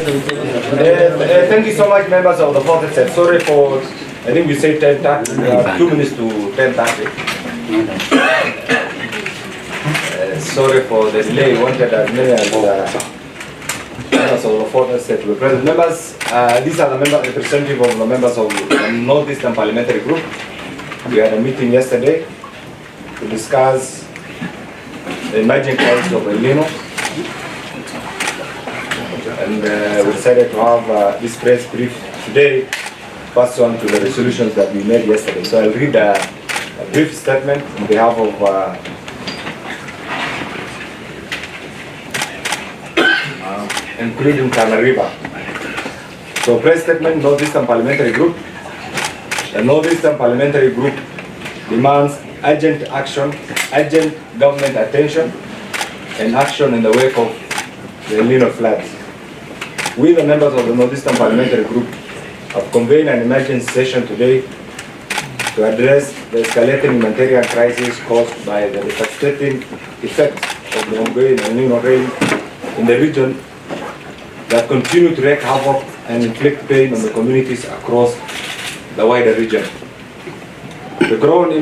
Thank you so much, members of the fourth set. Sorry for, I think we said 10:30. We have 2 minutes to 10:30. Sorry for the delay. We wanted as many as members of the fourth set to be present. Members, these are the representative of the members of the Northeastern Parliamentary Group. We had a meeting yesterday to discuss the emerging crisis of Elnino. And we decided to have this press brief today, pursuant to the resolutions that we made yesterday. So I'll read a brief statement on behalf of including Tana River. So press statement, Northeastern Parliamentary Group. The Northeastern Parliamentary Group demands urgent action, urgent government attention, and action in the wake of the Elnino floods. We, the members of the Northeastern Parliamentary Group, have convened an emergency session today to address the escalating humanitarian crisis caused by the devastating effects of the ongoing Elnino rain in the region that continue to wreak havoc and inflict pain on the communities across the wider region. The growing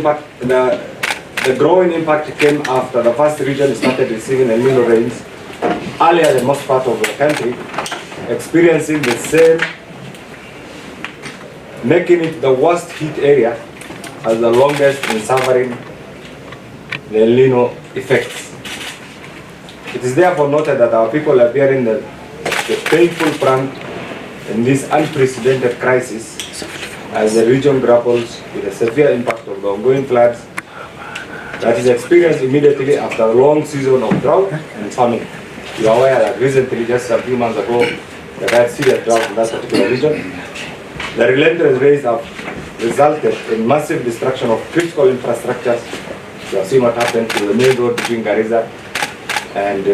impact came after the first region started receiving Elnino rains earlier than most part of the country, experiencing the same, making it the worst hit area as the longest in suffering the Elnino effects. It is therefore noted that our people are bearing the painful brunt in this unprecedented crisis as the region grapples with the severe impact of the ongoing floods that is experienced immediately after a long season of drought and famine. You are aware that recently, just a few months ago, we had serious drought in that particular region. The relentless rains have resulted in massive destruction of critical infrastructures. You have seen what happened to the main road between Garissa and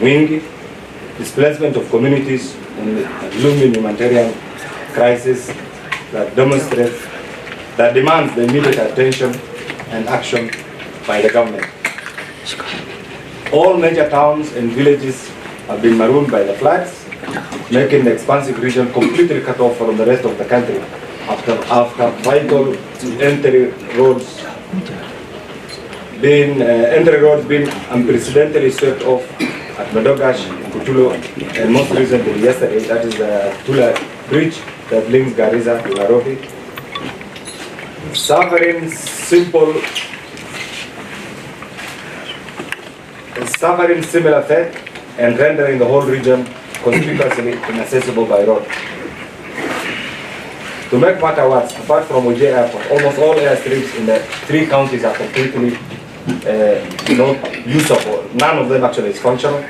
Mwingi, displacement of communities, and the looming humanitarian crisis that demonstrates, that demands the immediate attention and action by the government. All major towns and villages have been marooned by the floods, making the expansive region completely cut off from the rest of the country after vital entry roads being unprecedentedly swept off at Madogash, Kutulo, and most recently yesterday, that is the Tula Bridge that links Garissa to Nairobi. Suffering similar fate and rendering the whole region conspicuously inaccessible by road. To make matter worse, apart from Ujie Airport, almost all airstrips in the 3 counties are completely not usable. None of them actually is functional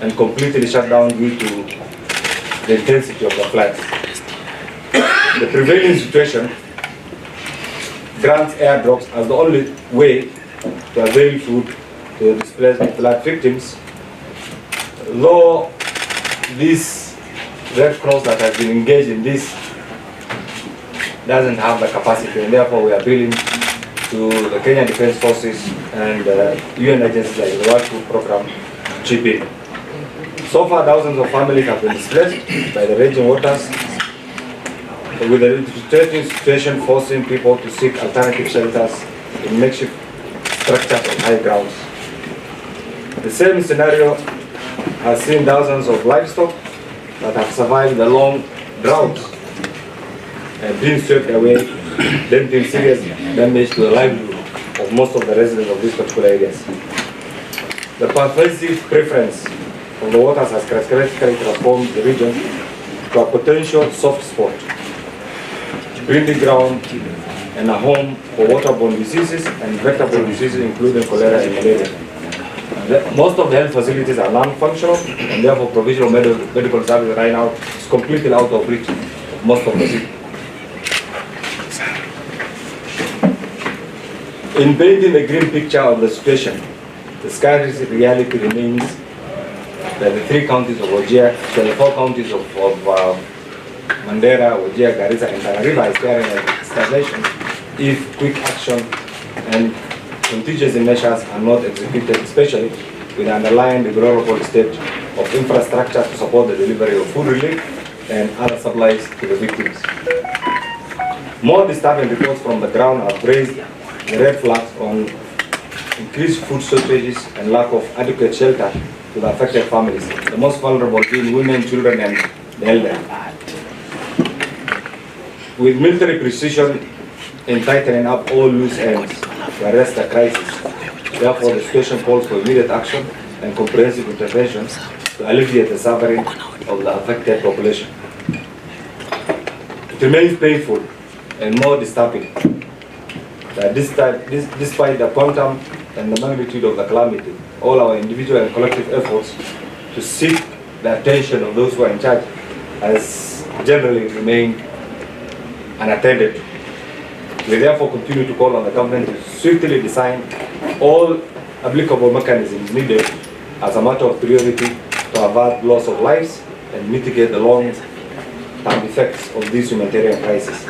and completely shut down due to the intensity of the floods. The prevailing situation grants airdrops as the only way to avail food to the displaced flood victims, though this Red Cross that has been engaged in this doesn't have the capacity, and therefore we are appealing to the Kenyan Defense Forces and UN agencies like the World Food Program to chip in. So far, thousands of families have been displaced by the raging waters, with the threatening situation forcing people to seek alternative shelters in makeshift structures on high grounds. The same scenario has seen thousands of livestock that have survived the long droughts and been swept away, dealing serious damage to the livelihood of most of the residents of these particular areas. The pervasive preference of the waters has characteristically transformed the region to a potential soft spot, breeding ground, and a home for waterborne diseases and vector-borne diseases, including cholera and malaria. Most of the health facilities are non-functional, and therefore provision of medical service right now is completely out of reach of most of the people. In painting the grim picture of the situation, the scary reality remains that the 3 counties of Wajir, the 4 counties of Mandera, Wajir, Garissa, and Tana River is staring at stagnation if quick action and contingency measures are not executed, especially with underlying deplorable state of infrastructure to support the delivery of food relief and other supplies to the victims. More disturbing reports from the ground have raised the red flags on increased food shortages and lack of adequate shelter to the affected families, the most vulnerable being women, children, and the elderly. With military precision in tightening up all loose ends to arrest the crisis, therefore the situation calls for immediate action and comprehensive interventions to alleviate the suffering of the affected population. It remains painful and more disturbing that despite the quantum and the magnitude of the calamity, all our individual and collective efforts to seek the attention of those who are in charge has generally remained unattended. We therefore continue to call on the government to swiftly design all applicable mechanisms needed as a matter of priority to avert loss of lives and mitigate the long-term effects of this humanitarian crisis.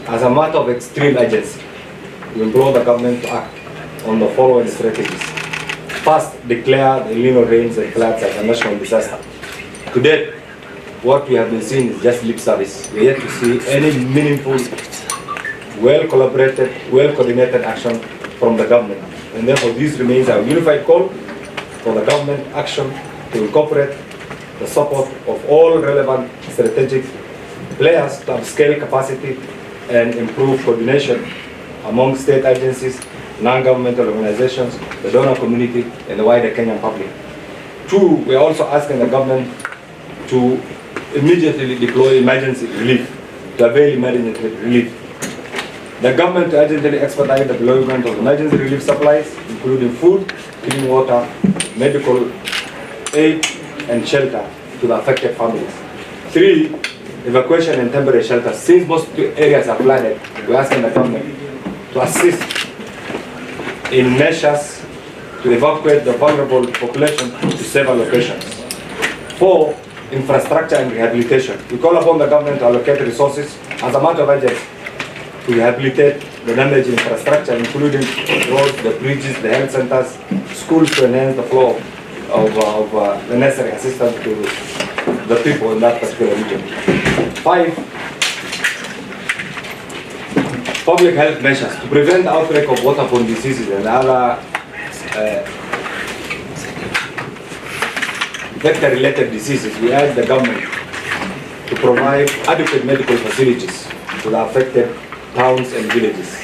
As a matter of extreme urgency, we implore the government to act on the following strategies. First, declare the Elnino rains and floods as a national disaster. To date, what we have been seeing is just lip service. We are yet to see any meaningful, well-collaborated, well-coordinated action from the government. And therefore, this remains our unified call for the government action to incorporate the support of all relevant strategic players to upscale capacity and improve coordination among state agencies, non-governmental organizations, the donor community, and the wider Kenyan public. Two, we are also asking the government to immediately deploy emergency relief, to avail emergency relief. The government to urgently expedite the deployment of emergency relief supplies, including food, clean water, medical aid, and shelter to the affected families. Three, evacuation and temporary shelter. Since most areas are flooded, we are asking the government to assist in measures to evacuate the vulnerable population to safer locations. Four, infrastructure and rehabilitation. We call upon the government to allocate resources as a matter of urgency to rehabilitate the damaged infrastructure, including roads, the bridges, the health centers, schools, to enhance the flow of the necessary assistance to the people in that particular region. Five, public health measures to prevent the outbreak of waterborne diseases and other vector-related diseases. We urge the government to provide adequate medical facilities to the affected towns and villages.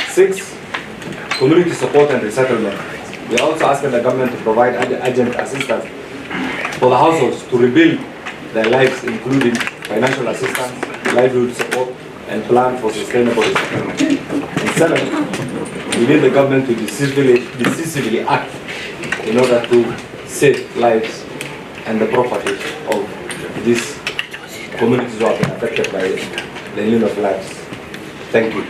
Six, community support and resettlement. We are also asking the government to provide urgent assistance for the households to rebuild their lives, including financial assistance, livelihood support, and plan for sustainable resettlement. And seven, we need the government to decisively act in order to save lives and the property of these communities who have been affected by the Elnino floods. Thank you.